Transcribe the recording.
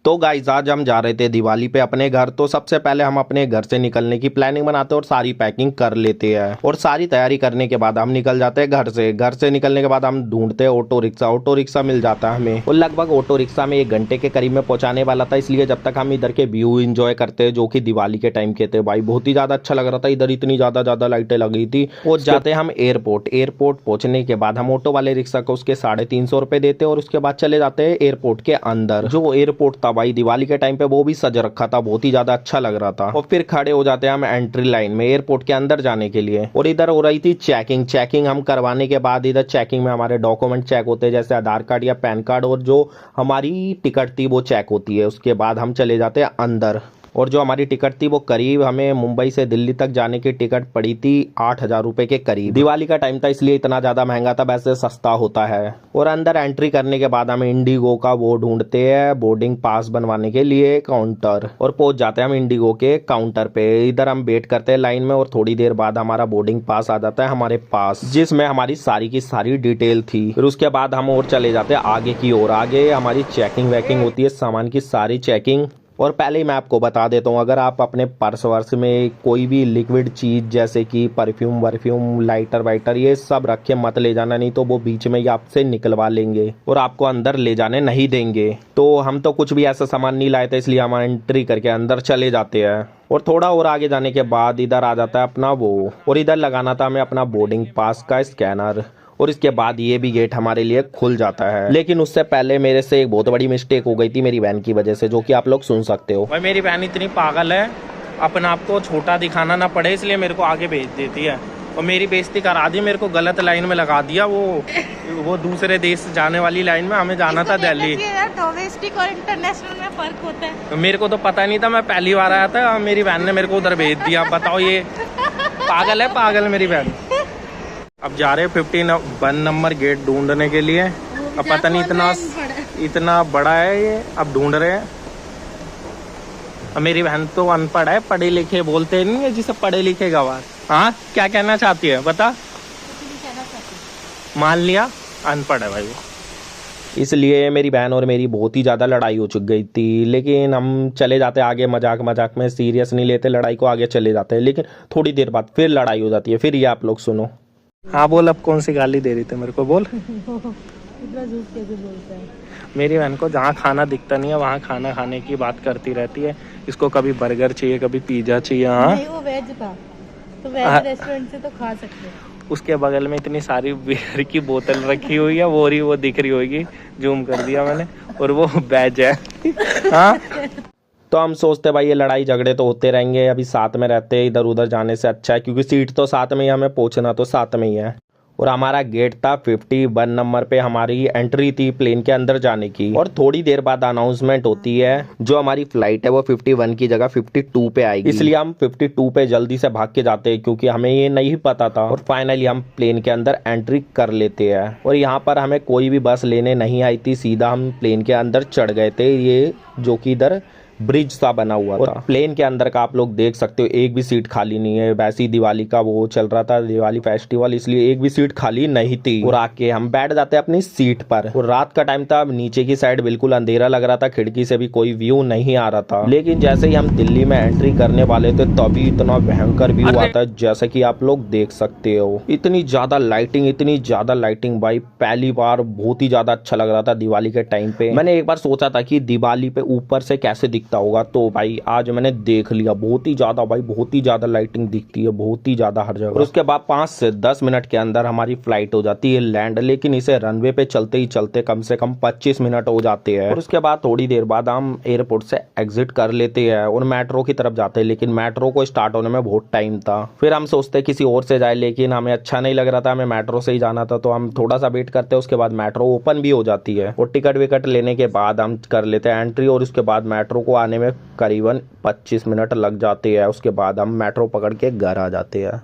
तो गाइस आज हम जा रहे थे दिवाली पे अपने घर। तो सबसे पहले हम अपने घर से निकलने की प्लानिंग बनाते हैं और सारी पैकिंग कर लेते हैं और सारी तैयारी करने के बाद हम निकल जाते हैं घर से। घर से निकलने के बाद हम ढूंढते हैं ऑटो रिक्शा। ऑटो रिक्शा मिल जाता है हमें और लगभग ऑटो रिक्शा में 1 घंटे के करीब में पहुंचाने वाला था। इसलिए जब तक हम इधर के व्यू इंजॉय करते हैं जो कि दिवाली के टाइम के थे, भाई बहुत ही ज्यादा अच्छा लग रहा था। इधर इतनी ज्यादा लाइटें लगी थी। और जाते हम एयरपोर्ट पहुंचने के बाद हम ऑटो वाले रिक्शा को उसके 350 रुपए देते और उसके बाद चले जाते हैं एयरपोर्ट के अंदर। जो एयरपोर्ट था भाई दिवाली के टाइम पे वो भी सज रखा था, बहुत ही ज्यादा अच्छा लग रहा था। और फिर खड़े हो जाते हैं हम एंट्री लाइन में एयरपोर्ट के अंदर जाने के लिए। और इधर हो रही थी चेकिंग हम करवाने के बाद इधर चेकिंग में हमारे डॉक्यूमेंट चेक होते हैं, जैसे आधार कार्ड या पैन कार्ड, और जो हमारी टिकट थी वो चेक होती है। उसके बाद हम चले जाते हैं अंदर। और जो हमारी टिकट थी वो करीब हमें मुंबई से दिल्ली तक जाने की टिकट पड़ी थी 8,000 रुपए के करीब। दिवाली का टाइम था इसलिए इतना ज्यादा महंगा था, वैसे सस्ता होता है। और अंदर एंट्री करने के बाद हम इंडिगो का वो ढूंढते हैं बोर्डिंग पास बनवाने के लिए काउंटर, और पहुंच जाते हैं हम इंडिगो के काउंटर पे। इधर हम वेट करते हैं लाइन में और थोड़ी देर बाद हमारा बोर्डिंग पास आ जाता है हमारे पास, जिसमें हमारी सारी की सारी डिटेल थी। फिर उसके बाद हम और चले जाते हैं आगे की ओर। आगे हमारी चेकिंग वेकिंग होती है, सामान की सारी चेकिंग। और पहले ही मैं आपको बता देता हूँ, अगर आप अपने पर्स वर्स में कोई भी लिक्विड चीज जैसे कि परफ्यूम लाइटर वाइटर ये सब रख के मत ले जाना, नहीं तो वो बीच में ही आपसे निकलवा लेंगे और आपको अंदर ले जाने नहीं देंगे। तो हम तो कुछ भी ऐसा सामान नहीं लाए थे, इसलिए हम एंट्री करके अंदर चले जाते हैं। और थोड़ा और आगे जाने के बाद इधर आ जाता है अपना वो, और इधर लगाना था हमें अपना बोर्डिंग पास का स्कैनर। और इसके बाद ये भी गेट हमारे लिए खुल जाता है। लेकिन उससे पहले मेरे से एक बहुत बड़ी मिस्टेक हो गई थी मेरी बहन की वजह से, जो कि आप लोग सुन सकते हो। भाई मेरी बहन इतनी पागल है, अपने आप को छोटा दिखाना ना पड़े इसलिए मेरे को आगे भेज देती है और मेरी बेइज्जती करा दी। मेरे को गलत लाइन में लगा दिया, वो दूसरे देश जाने वाली लाइन में। हमें जाना था दिल्ली। डोमेस्टिक और इंटरनेशनल में फर्क होता है। मेरे को तो पता नहीं था, मैं पहली बार आया था, मेरी बहन ने मेरे को उधर भेज दिया। बताओ, ये पागल है, पागल मेरी बहन। अब जा रहे 51 नंबर गेट ढूंढने के लिए। अब पता नहीं इतना बड़ा है ये, अब ढूंढ रहे हैं। अब मेरी बहन तो अनपढ़ है, पढ़े लिखे बोलते नहीं है जिसे पढ़े लिखे गवार। हाँ, क्या कहना चाहती है बता। मान लिया अनपढ़ है भाई वो। इसलिए मेरी बहन और मेरी बहुत ही ज़्यादा लड़ाई हो चुक गई थी। लेकिन हम चले जाते आगे, मजाक में सीरियस नहीं लेते लड़ाई को, आगे चले जाते हैं। लेकिन थोड़ी देर बाद फिर लड़ाई हो जाती है। फिर ये आप लोग सुनो। हाँ बोल, अब कौन सी गाली दे रही थी मेरे को, बोल। इतना झूठ कैसे बोलता है? मेरी बहन को जहाँ खाना दिखता नहीं है वहाँ खाना खाने की बात करती रहती है। इसको कभी बर्गर चाहिए, कभी पिज्जा चाहिए। हाँ, नहीं, वो वेज था तो वेज रेस्टोरेंट से तो खा सकते हैं। उसके बगल में इतनी सारी बियर की बोतल रखी हुई है, वो दिख रही होगी, जूम कर दिया मैंने, और वो वेज है। हाँ, तो हम सोचते भाई ये लड़ाई झगड़े तो होते रहेंगे, अभी साथ में रहते हैं, इधर उधर जाने से अच्छा है, क्योंकि सीट तो साथ में ही, हमें पहुंचना तो साथ में ही है। और हमारा गेट था 51 नंबर पे, हमारी एंट्री थी प्लेन के अंदर जाने की। और थोड़ी देर बाद अनाउंसमेंट होती है, जो हमारी फ्लाइट है वो 51 की जगह 52 पे आएगी। इसलिए हम 52 पे जल्दी से भाग के जाते हैं, क्योंकि हमें ये नहीं पता था। और फाइनली हम प्लेन के अंदर एंट्री कर लेते हैं। और यहाँ पर हमें कोई भी बस लेने नहीं आई थी, सीधा हम प्लेन के अंदर चढ़ गए थे, ये जो कि इधर ब्रिज सा बना हुआ था। और प्लेन के अंदर का आप लोग देख सकते हो, एक भी सीट खाली नहीं है। वैसे ही दिवाली का वो चल रहा था, दिवाली फेस्टिवल, इसलिए एक भी सीट खाली नहीं थी। और आके हम बैठ जाते हैं अपनी सीट पर। और रात का टाइम था, नीचे की साइड बिल्कुल अंधेरा लग रहा था, खिड़की से भी कोई व्यू नहीं आ रहा था। लेकिन जैसे ही हम दिल्ली में एंट्री करने वाले थे तभी इतना भयंकर व्यू आता है, जैसा कि आप लोग देख सकते हो। इतनी ज्यादा लाइटिंग भाई, पहली बार बहुत ही ज्यादा अच्छा लग रहा था दिवाली के टाइम पे। मैंने एक बार सोचा था कि दिवाली पे ऊपर से कैसे दिखता होगा, तो भाई आज मैंने देख लिया। बहुत ही ज्यादा लाइटिंग दिखती है, बहुत ही ज्यादा हर जगह। और उसके बाद 5 से 10 मिनट के अंदर हमारी फ्लाइट हो जाती है लैंड। लेकिन इसे रनवे पे चलते ही चलते कम से कम 25 मिनट हो जाते हैं। और उसके बाद थोड़ी देर बाद हम एयरपोर्ट से एग्जिट कर लेते हैं और मेट्रो की तरफ जाते हैं। लेकिन मेट्रो को स्टार्ट होने में बहुत टाइम था। फिर हम सोचते किसी और से जाए, लेकिन हमें अच्छा नहीं लग रहा था, हमें मेट्रो से ही जाना था। तो हम थोड़ा सा वेट करते हैं, उसके बाद मेट्रो ओपन भी हो जाती है। और टिकट विकट लेने के बाद हम कर लेते हैं एंट्री। और उसके बाद मेट्रो को आने में करीबन 25 मिनट लग जाते हैं। उसके बाद हम मेट्रो पकड़ के घर आ जाते हैं।